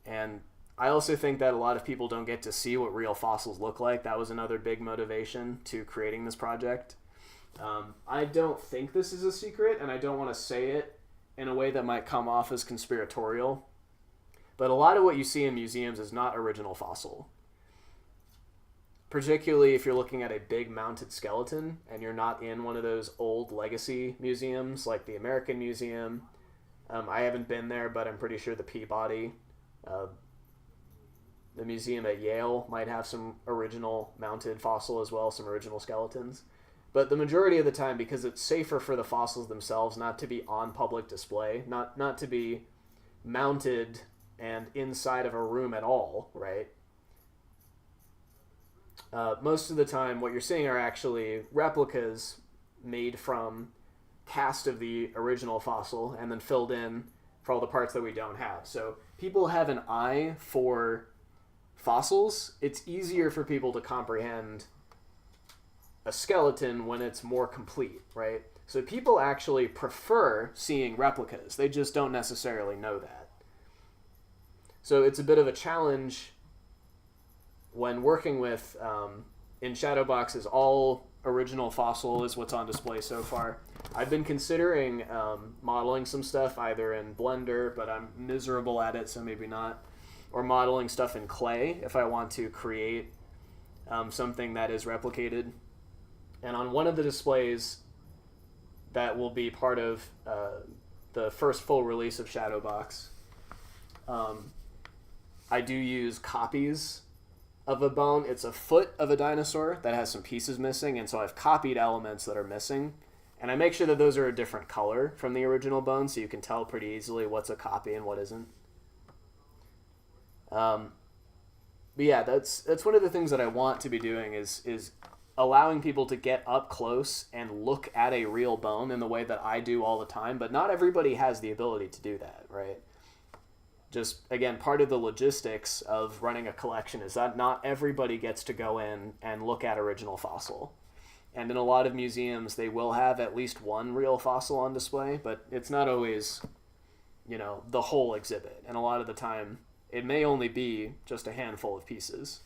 And I also think that a lot of people don't get to see what real fossils look like. That was another big motivation to creating this project. I don't think this is a secret, and I don't want to say it in a way that might come off as conspiratorial. But a lot of what you see in museums is not original fossil. Particularly if you're looking at a big mounted skeleton and you're not in one of those old legacy museums like the American Museum. I haven't been there, but I'm pretty sure the Peabody, the museum at Yale might have some original mounted fossil as well, some original skeletons. But the majority of the time, because it's safer for the fossils themselves not to be on public display, not to be mounted and inside of a room at all, right? Most of the time, what you're seeing are actually replicas made from cast of the original fossil and then filled in for all the parts that we don't have. So people have an eye for fossils. It's easier for people to comprehend a skeleton when it's more complete, right? So people actually prefer seeing replicas. They just don't necessarily know that. So it's a bit of a challenge when working with, in Shadowboxes, all original fossil is what's on display so far. I've been considering modeling some stuff either in Blender, but I'm miserable at it, so maybe not, or modeling stuff in clay if I want to create something that is replicated. And on one of the displays that will be part of the first full release of Shadowbox, I do use copies of a bone. It's a foot of a dinosaur that has some pieces missing, and so I've copied elements that are missing, and I make sure that those are a different color from the original bone, so you can tell pretty easily what's a copy and what isn't. But yeah, that's one of the things that I want to be doing is allowing people to get up close and look at a real bone in the way that I do all the time, but not everybody has the ability to do that, right? Just, again, part of the logistics of running a collection is that not everybody gets to go in and look at original fossil. And in a lot of museums, they will have at least one real fossil on display, but it's not always, the whole exhibit. And a lot of the time, it may only be just a handful of pieces,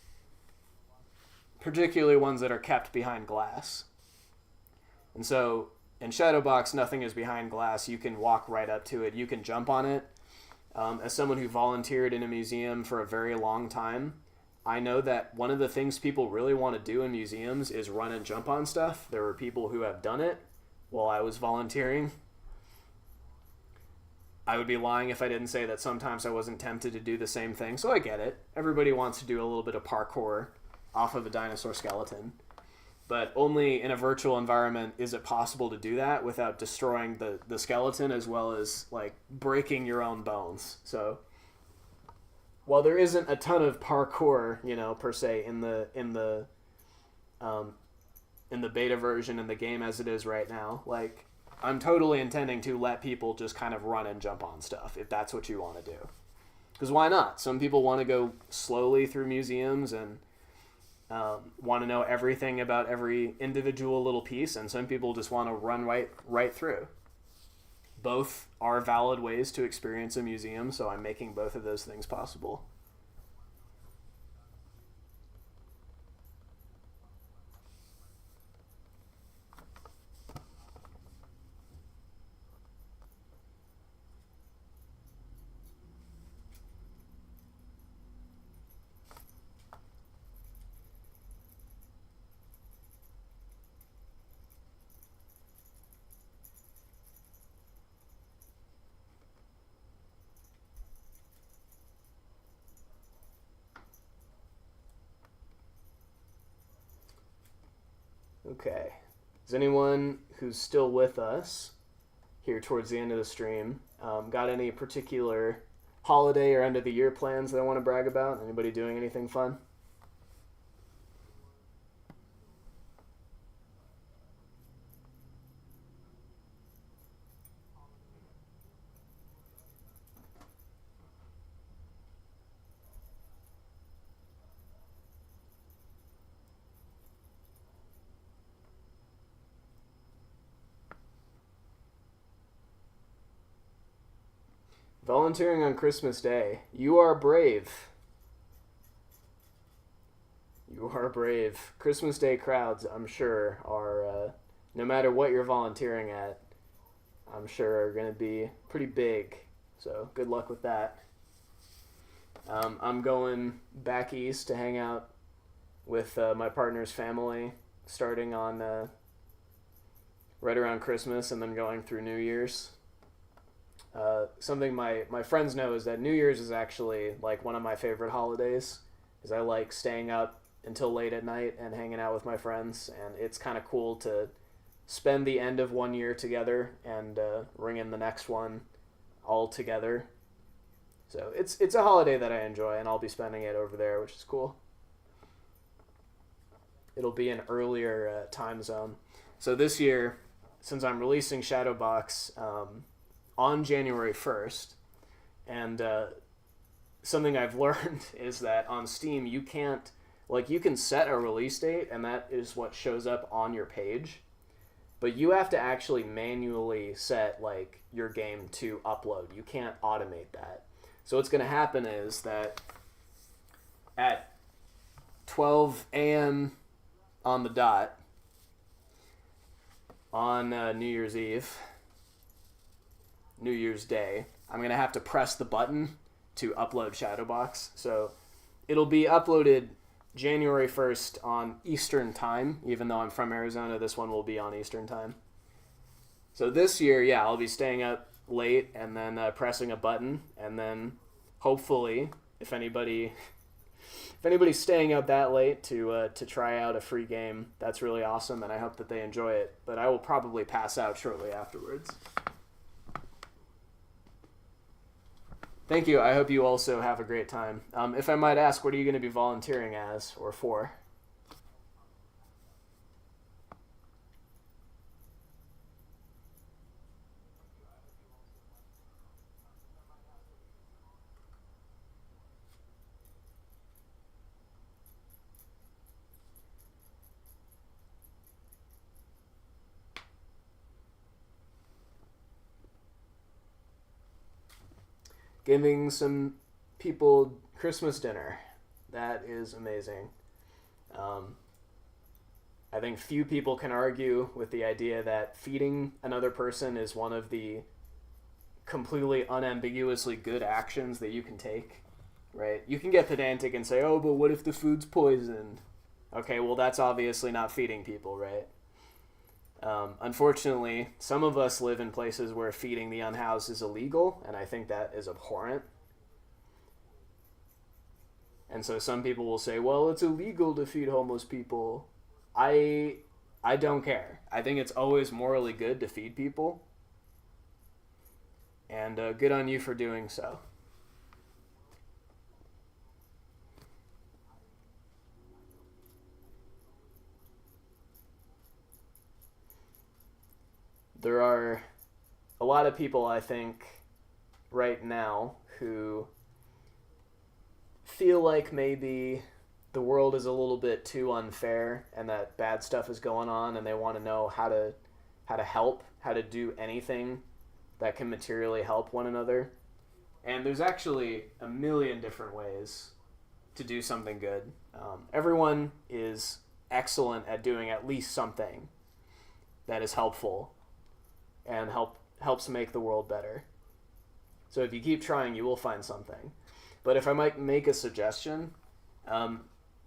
particularly ones that are kept behind glass. And so in Shadowbox, nothing is behind glass. You can walk right up to it. You can jump on it. As someone who volunteered in a museum for a very long time, I know that one of the things people really want to do in museums is run and jump on stuff. There were people who have done it while I was volunteering. I would be lying if I didn't say that sometimes I wasn't tempted to do the same thing, so I get it. Everybody wants to do a little bit of parkour off of a dinosaur skeleton. But only in a virtual environment is it possible to do that without destroying the skeleton as well as like breaking your own bones. So while there isn't a ton of parkour, per se in the beta version in the game as it is right now, like I'm totally intending to let people just kind of run and jump on stuff if that's what you want to do. Because why not? Some people want to go slowly through museums and want to know everything about every individual little piece, and some people just want to run right through. Both are valid ways to experience a museum, so I'm making both of those things possible. Okay. Is anyone who's still with us here towards the end of the stream got any particular holiday or end of the year plans that I want to brag about? Anybody doing anything fun? Volunteering on Christmas Day. You are brave. You are brave. Christmas Day crowds, I'm sure, are, no matter what you're volunteering at, I'm sure are going to be pretty big. So good luck with that. I'm going back east to hang out with my partner's family starting on right around Christmas and then going through New Year's. Something my friends know is that New Year's is actually like one of my favorite holidays, because I like staying up until late at night and hanging out with my friends, and it's kind of cool to spend the end of one year together and ring in the next one all together. So it's a holiday that I enjoy, and I'll be spending it over there, which is cool. It'll be an earlier time zone. So this year, since I'm releasing Shadowbox on January 1st, and something I've learned is that on Steam you can't, like, you can set a release date and that is what shows up on your page, but you have to actually manually set like your game to upload. You can't automate that. So what's going to happen is that at 12 a.m. on the dot on New Year's Eve, New Year's Day, I'm going to have to press the button to upload Shadowbox. So it'll be uploaded January 1st on Eastern Time. Even though I'm from Arizona, this one will be on Eastern Time. So this year, yeah, I'll be staying up late and then pressing a button, and then hopefully, if anybody's staying up that late to try out a free game, that's really awesome, and I hope that they enjoy it. But I will probably pass out shortly afterwards. Thank you. I hope you also have a great time. If I might ask, what are you going to be volunteering as or for? Giving some people Christmas dinner. That is amazing. I think few people can argue with the idea that feeding another person is one of the completely unambiguously good actions that you can take, right? You can get pedantic and say, oh, but what if the food's poisoned? Okay, well, that's obviously not feeding people, right? Unfortunately, some of us live in places where feeding the unhoused is illegal, and I think that is abhorrent. And so some people will say, well, it's illegal to feed homeless people. I don't care. I think it's always morally good to feed people. And good on you for doing so. There are a lot of people, I think, right now who feel like maybe the world is a little bit too unfair and that bad stuff is going on, and they want to know how to help, how to do anything that can materially help one another. And there's actually a million different ways to do something good. Everyone is excellent at doing at least something that is helpful and helps make the world better. So if you keep trying, you will find something. But if I might make a suggestion,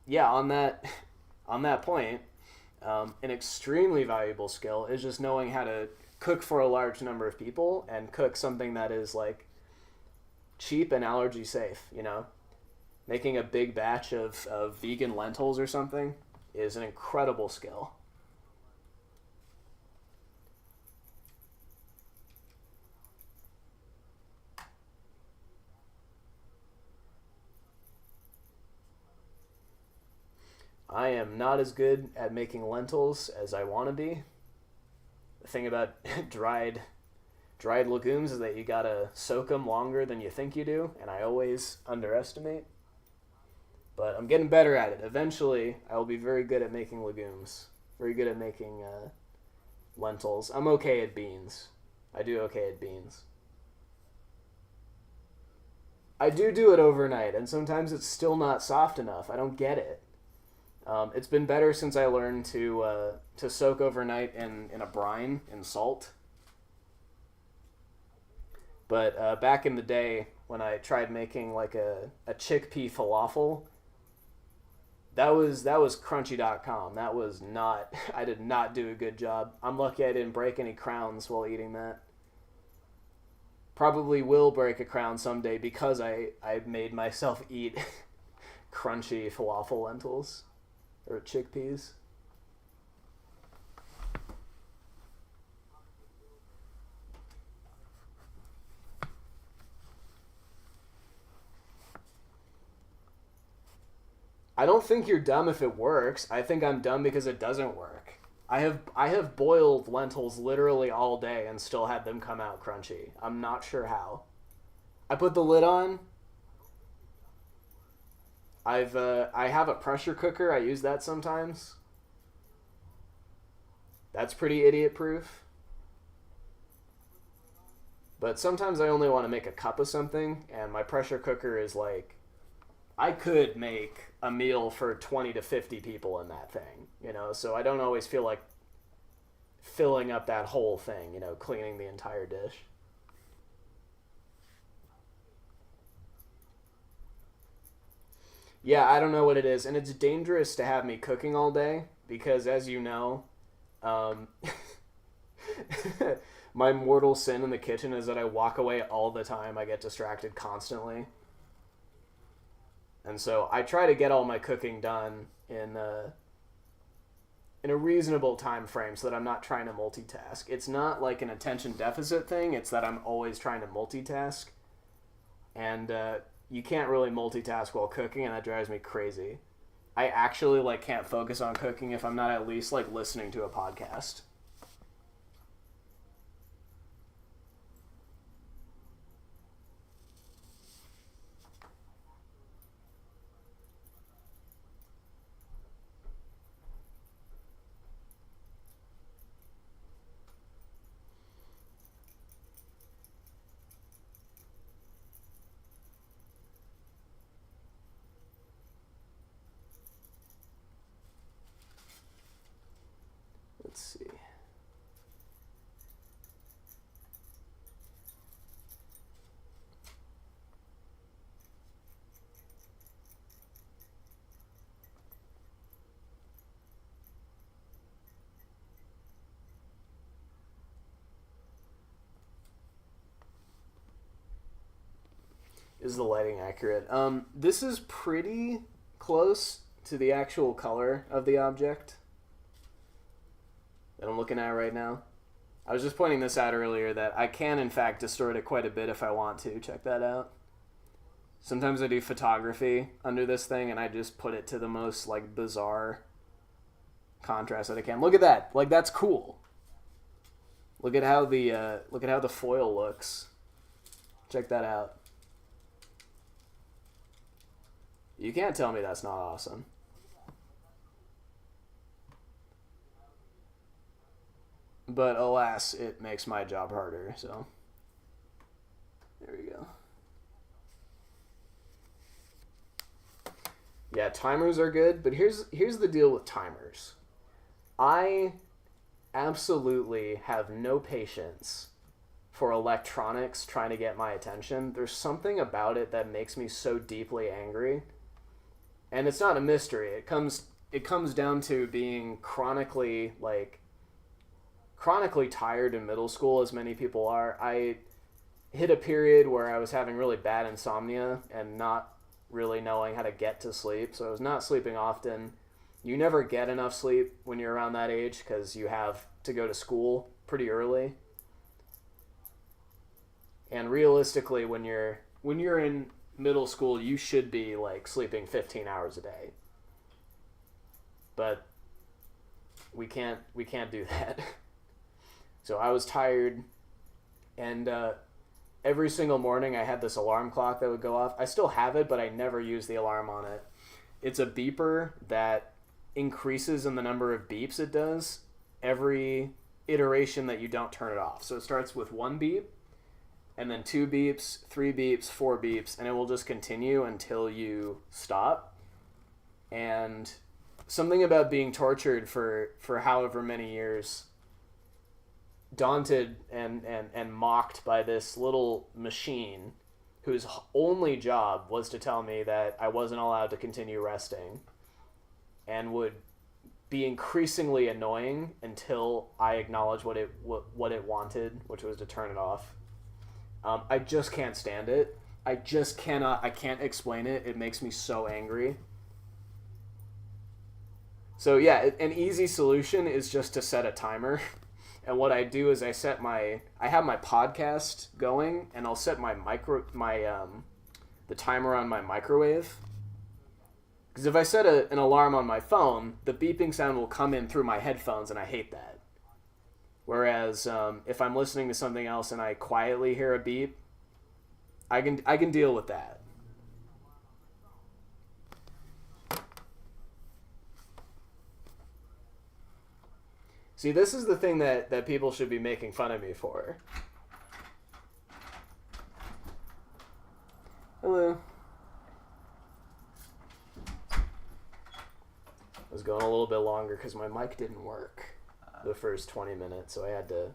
yeah, on that point, an extremely valuable skill is just knowing how to cook for a large number of people and cook something that is like cheap and allergy safe. You know, making a big batch of vegan lentils or something is an incredible skill. I am not as good at making lentils as I want to be. The thing about dried legumes is that you gotta soak them longer than you think you do, and I always underestimate. But I'm getting better at it. Eventually, I will be very good at making legumes. Very good at making lentils. I'm okay at beans. I do okay at beans. I do it overnight, and sometimes it's still not soft enough. I don't get it. It's been better since I learned to soak overnight in a brine in salt. But back in the day, when I tried making like a chickpea falafel, that was crunchy.com. That was not, I did not do a good job. I'm lucky I didn't break any crowns while eating that. Probably will break a crown someday because I made myself eat crunchy falafel lentils or chickpeas. I don't think you're dumb if it works. I think I'm dumb because it doesn't work. I have boiled lentils literally all day and still had them come out crunchy. I'm not sure how. I put the lid on. I have a pressure cooker. I use that sometimes. That's pretty idiot proof. But sometimes I only want to make a cup of something, and my pressure cooker is like, I could make a meal for 20 to 50 people in that thing, so I don't always feel like filling up that whole thing, cleaning the entire dish. Yeah, I don't know what it is, and it's dangerous to have me cooking all day because, as you know, um, my mortal sin in the kitchen is that I walk away all the time. I get distracted constantly. And so I try to get all my cooking done in a reasonable time frame so that I'm not trying to multitask. It's not like an attention deficit thing. It's that I'm always trying to multitask. And you can't really multitask while cooking, and that drives me crazy. I actually can't focus on cooking if I'm not at least listening to a podcast. Let's see. Is the lighting accurate? This is pretty close to the actual color of the object that I'm looking at right now. I was just pointing this out earlier that I can in fact distort it quite a bit if I want to. Check that out. Sometimes I do photography under this thing and I just put it to the most bizarre contrast that I can. Look at that. That's cool. Look at how the foil looks. Check that out. You can't tell me that's not awesome. But alas, it makes my job harder, so there we go. Yeah, timers are good, but here's the deal with timers. I absolutely have no patience for electronics trying to get my attention. There's something about it that makes me so deeply angry. And it's not a mystery. It comes down to being chronically tired in middle school, as many people are. I hit a period where I was having really bad insomnia and not really knowing how to get to sleep. So I was not sleeping often. You never get enough sleep when you're around that age because you have to go to school pretty early. And realistically, when you're in middle school, you should be sleeping 15 hours a day. but we can't do that. So I was tired, and every single morning I had this alarm clock that would go off. I still have it, but I never use the alarm on it. It's a beeper that increases in the number of beeps it does every iteration that you don't turn it off. So it starts with 1 beep, and then 2 beeps, 3 beeps, 4 beeps, and it will just continue until you stop. And something about being tortured for however many years, daunted and mocked by this little machine whose only job was to tell me that I wasn't allowed to continue resting, and would be increasingly annoying until I acknowledged what it wanted, which was to turn it off. I just can't stand it. I can't explain it. It makes me so angry. So yeah, an easy solution is just to set a timer. And what I do is I have my podcast going, and I'll set the timer on my microwave. Because if I set an alarm on my phone, the beeping sound will come in through my headphones, and I hate that. Whereas if I'm listening to something else and I quietly hear a beep, I can deal with that. See, this is the thing that people should be making fun of me for. Hello. I was going a little bit longer because my mic didn't work the first 20 minutes, so I had to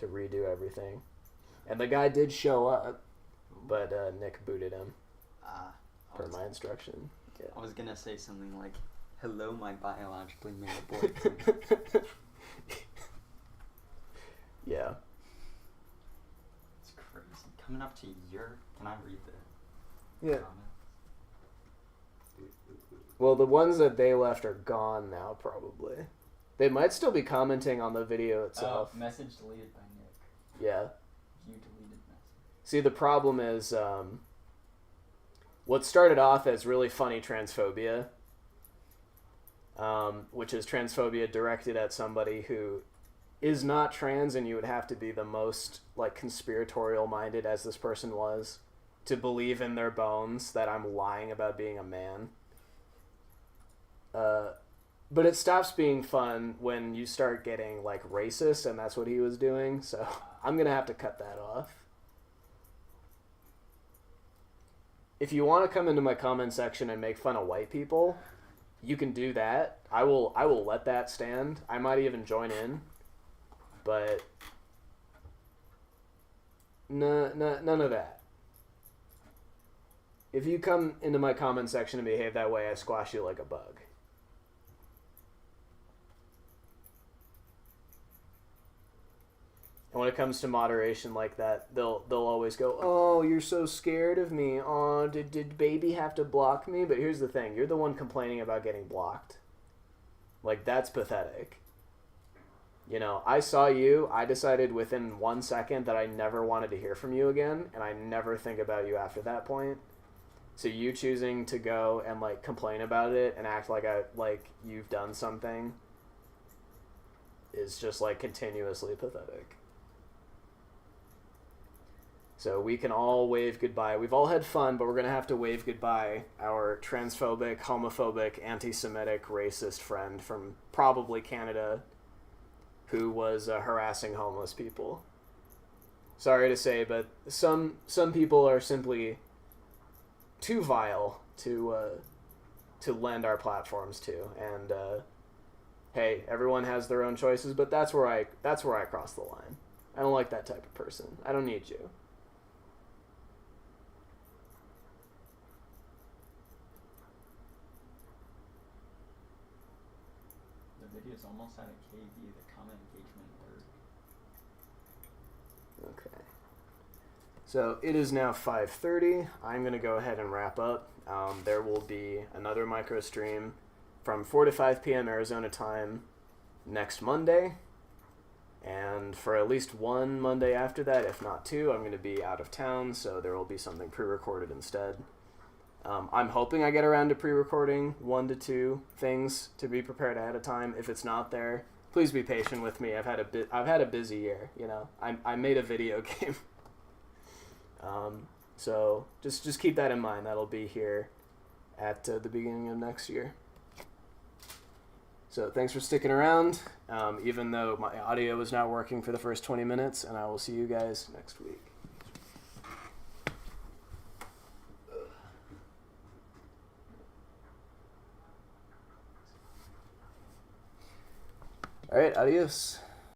redo everything. And the guy did show up, but Nick booted him per my instruction. Yeah. I was going to say something like, hello, my biologically male boyfriend. Yeah. It's crazy. Coming up to your... Can I read the Yeah. comments? Well, the ones that they left are gone now, probably. They might still be commenting on the video itself. Oh, message deleted by Nick. Yeah. You deleted message. See, the problem is, what started off as really funny transphobia, which is transphobia directed at somebody who is not trans, and you would have to be the most, like, conspiratorial minded, as this person was, to believe in their bones that I'm lying about being a man. But it stops being fun when you start getting, like, racist, and that's what he was doing, so I'm gonna have to cut that off. If you want to come into my comment section and make fun of white people, you can do that. I will let that stand. I might even join in. But none of that. If you come into my comment section and behave that way, I squash you like a bug. And when it comes to moderation like that, they'll always go, "Oh, you're so scared of me. Oh, did baby have to block me?" But here's the thing: you're the one complaining about getting blocked. Like, that's pathetic. You know, I saw you, I decided within 1 second that I never wanted to hear from you again, and I never think about you after that point. So you choosing to go and, like, complain about it and act like you've done something is just, like, continuously pathetic. So we can all wave goodbye. We've all had fun, but we're going to have to wave goodbye our transphobic, homophobic, anti-Semitic, racist friend from probably Canada, who was harassing homeless people. Sorry to say, but some people are simply too vile to lend our platforms to. And hey, everyone has their own choices, but that's where I cross the line. I don't like that type of person. I don't need you. The video's almost at a KV. The comment engagement worked. Okay. So it is now 5:30. I'm going to go ahead and wrap up. There will be another Microstream from 4 to 5 p.m. Arizona time next Monday. And for at least one Monday after that, if not two, I'm going to be out of town, so there will be something pre-recorded instead. I'm hoping I get around to pre-recording 1 to 2 things to be prepared ahead of time. If it's not there, please be patient with me. I've had a busy year. You know, I made a video game. So just keep that in mind. That'll be here at the beginning of next year. So thanks for sticking around, even though my audio was not working for the first 20 minutes, and I will see you guys next week. All right, adios.